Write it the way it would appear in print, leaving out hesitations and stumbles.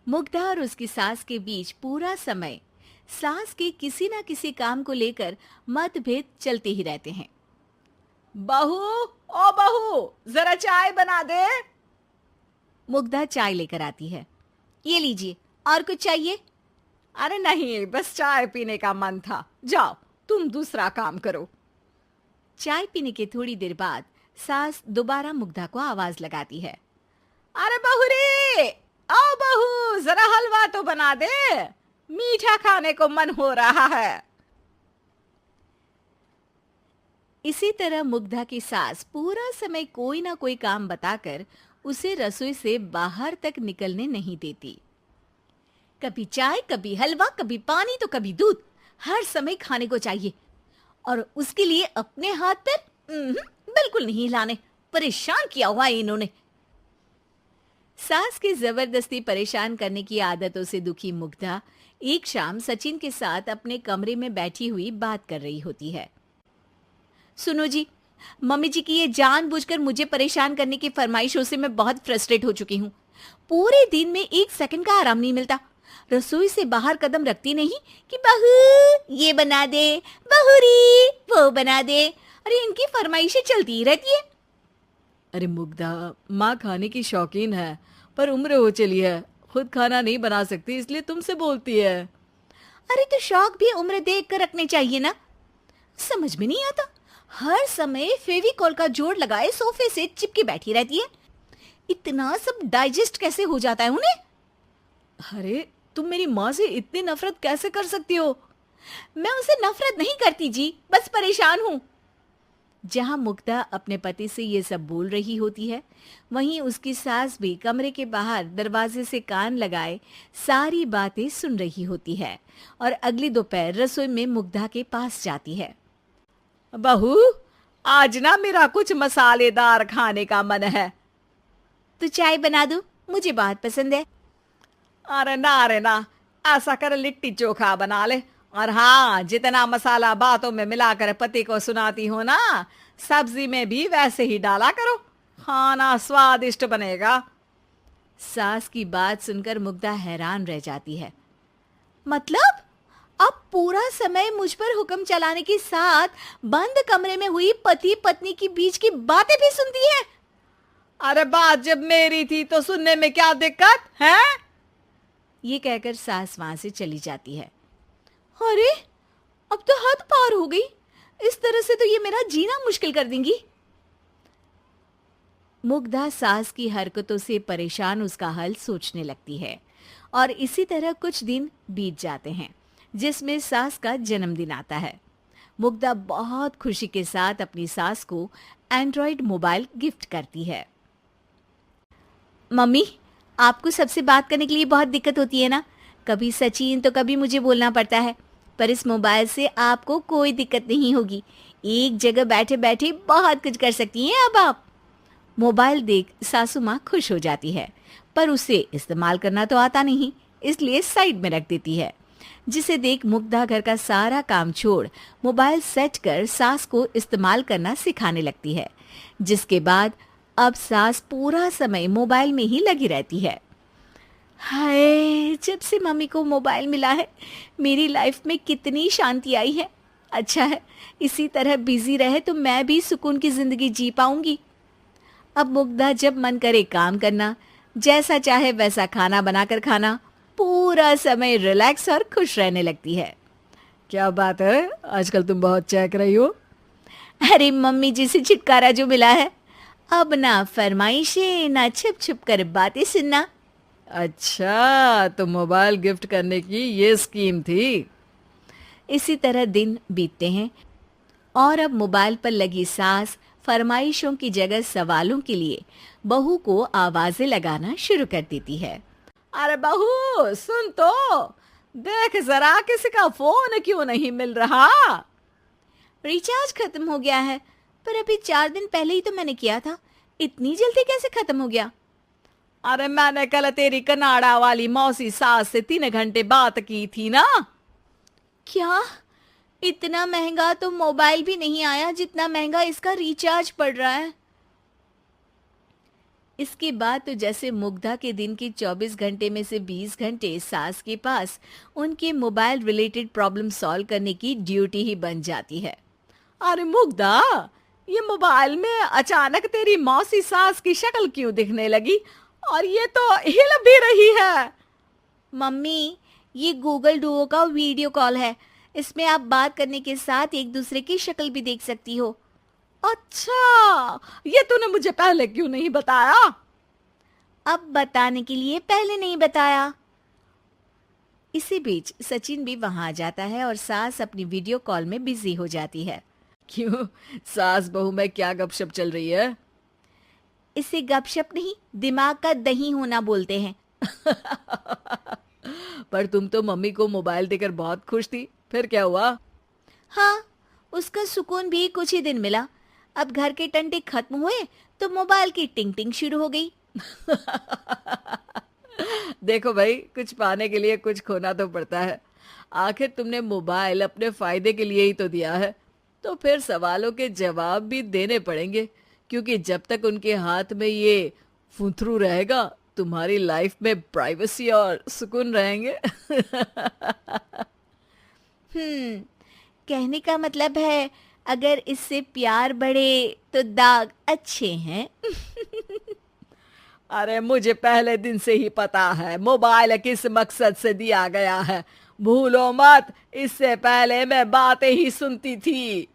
मुग्धा और उसकी सास के बीच पूरा समय सास के किसी ना किसी काम को लेकर मतभेद चलते ही रहते हैं। बहू, ओ बहू, जरा चाय बना दे। मुग्धा चाय लेकर आती है। ये लीजिए, और कुछ चाहिए? अरे नहीं, बस चाय पीने का मन था। जाओ, तुम दूसरा काम करो। चाय पीने के थोड़ी देर बाद सास दोबारा मुग्धा को आवाज लगाती है। अरे बहू रे, आओ बहू, जरा हलवा तो बना दे, मीठा खाने को मन हो रहा है। इसी तरह मुग्धा की सास पूरा समय कोई ना कोई काम बताकर उसे रसोई से बाहर तक निकलने नहीं देती। कभी चाय, कभी हलवा, कभी पानी तो कभी दूध, हर समय खाने को चाहिए और उसके लिए अपने हाथ पैर बिल्कुल नहीं हिलाने। परेशान किया हुआ है इन्होंने। सास की जबरदस्ती परेशान करने की आदतों से दुखी मुग्धा एक शाम सचिन के साथ अपने कमरे में बैठी हुई बात कर रही होती है। सुनो जी, मम्मी जी की ये जानबूझकर मुझे परेशान करने की फरमाइशों से मैं बहुत फ्रस्ट्रेट हो चुकी हूँ। पूरे दिन में एक सेकंड का आराम नहीं मिलता। रसोई से बाहर कदम रखती नहीं कि बहू ये बना दे, बहुरी वो बना दे। अरे इनकी फरमाइशें चलती ही रहती है। अरे मुग्धा, माँ खाने की शौकीन है, पर उम्र हो चली है, खुद खाना नहीं बना सकती, इसलिए तुमसे बोलती है। अरे तो शौक भी उम्र देख कर रखने चाहिए ना। समझ में नहीं आता, हर समय फेविकॉल का जोड़ लगाए सोफे से चिपके बैठी रहती है। इतना सब डाइजेस्ट कैसे हो जाता है उन्हें? अरे तुम मेरी माँ से इतनी नफरत कैसे कर सकती हो? मैं उसे नफरत नहीं करती जी, बस परेशान हूँ। जहां मुग्धा अपने पति से ये सब बोल रही होती है, वहीं उसकी सास भी कमरे के बाहर दरवाजे से कान लगाए सारी बातें सुन रही होती है और अगली दोपहर रसोई में मुग्धा के पास जाती है। बहू, आज ना मेरा कुछ मसालेदार खाने का मन है। तो चाय बना दूं? मुझे बहुत पसंद है। अरे ना, ऐसा कर लिट्टी चोखा बना ले। और हाँ, जितना मसाला बातों में मिलाकर पति को सुनाती हो ना, सब्जी में भी वैसे ही डाला करो, खाना स्वादिष्ट बनेगा। सास की बात सुनकर मुग्धा हैरान रह जाती है। मतलब अब पूरा समय मुझ पर हुक्म चलाने के साथ बंद कमरे में हुई पति पत्नी की बीच की बातें भी सुनती है? अरे बात जब मेरी थी तो सुनने में क्या दिक्कत है? ये कहकर सास वहां से चली जाती है। अरे अब तो हद पार हो गई। इस तरह से तो ये मेरा जीना मुश्किल कर देंगी। मुग्धा सास की हरकतों से परेशान उसका हल सोचने लगती है और इसी तरह कुछ दिन बीत जाते हैं, जिसमें सास का जन्मदिन आता है। मुग्धा बहुत खुशी के साथ अपनी सास को एंड्रॉइड मोबाइल गिफ्ट करती है। मम्मी, आपको सबसे बात करने के लिए बहुत दिक्कत होती है ना? कभी सचिन तो कभी मुझे बोलना पड़ता है, पर इस मोबाइल से आपको कोई दिक्कत नहीं होगी। एक जगह बैठे बैठे बहुत कुछ कर सकती हैं अब आप। मोबाइल देख सासू माँ खुश हो जाती है, पर उसे इस्तेमाल करना तो आता नहीं, इसलिए साइड में रख देती है। जिसे देख मुग्धा घर का सारा काम छोड़ मोबाइल सेट कर सास को इस्तेमाल करना सिखाने लगती है, जिसके बाद अब सास पूरा समय मोबाइल में ही लगी रहती है। हाय, जब से मम्मी को मोबाइल मिला है मेरी लाइफ में कितनी शांति आई है। अच्छा है, इसी तरह बिजी रहे तो मैं भी सुकून की जिंदगी जी पाऊंगी। अब मुग्धा जब मन करे काम करना, जैसा चाहे वैसा खाना बनाकर खाना, पूरा समय रिलैक्स और खुश रहने लगती है। क्या बात है, आजकल तुम बहुत चहक रही हो। अरे मम्मी जी से छुटकारा जो मिला है, अब ना फरमाइशें ना छुप छुप कर बातें सुनना। अच्छा, तो मोबाइल गिफ्ट करने की ये स्कीम थी। इसी तरह दिन बीतते हैं और अब मोबाइल पर लगी सास फरमाइशों की जगह सवालों के लिए बहू को आवाजें लगाना शुरू कर देती है। अरे बहू सुन तो, देख जरा किसी का फोन क्यों नहीं मिल रहा? रिचार्ज खत्म हो गया है, पर अभी 4 दिन पहले ही तो मैंने किया था। इतनी जल्दी कैसे खत्म हो गया? अरे मैंने कल तेरी कनाडा वाली मौसी सास से 3 घंटे बात की थी ना। क्या? इतना महंगा तो मोबाइल भी नहीं आया जितना महंगा इसका रिचार्ज पड़ रहा है। इसके बाद तो जैसे मुग्धा के दिन के 24 घंटे में से 20 घंटे सास के पास उनके मोबाइल रिलेटेड प्रॉब्लम सॉल्व करने की ड्यूटी ही बन जाती है। अरे मुग्धा, ये मोबाइल में अचानक तेरी मौसी सास की शक्ल क्यों दिखने लगी? और ये तो हिल भी रही है। मम्मी, ये गूगल डुओ का वीडियो कॉल है। इसमें आप बात करने के साथ एक दूसरे की शक्ल भी देख सकती हो। अच्छा, ये तूने मुझे पहले क्यों नहीं बताया? अब बताने के लिए पहले नहीं बताया। इसी बीच सचिन भी वहां आ जाता है और सास अपनी वीडियो कॉल में बिजी हो जाती है। क्यों, सास बहू में क्या गपशप चल रही है? इसे गपशप नहीं, दिमाग का दही होना बोलते हैं। पर तुम तो मम्मी को मोबाइल देकर बहुत खुश थी, फिर क्या हुआ? हाँ, उसका सुकून भी कुछ ही दिन मिला। अब घर के टंटे खत्म हुए तो मोबाइल की टिंग टिंग शुरू हो गई। देखो भाई, कुछ पाने के लिए कुछ खोना तो पड़ता है। आखिर तुमने मोबाइल अपने फायदे के लिए ही तो दिया है, तो फिर सवालों के जवाब भी देने पड़ेंगे, क्योंकि जब तक उनके हाथ में ये फुंथरू रहेगा, तुम्हारी लाइफ में प्राइवेसी और सुकून रहेंगे। कहने का मतलब है अगर इससे प्यार बढ़े तो दाग अच्छे हैं। अरे मुझे पहले दिन से ही पता है मोबाइल किस मकसद से दिया गया है। भूलो मत, इससे पहले मैं बातें ही सुनती थी।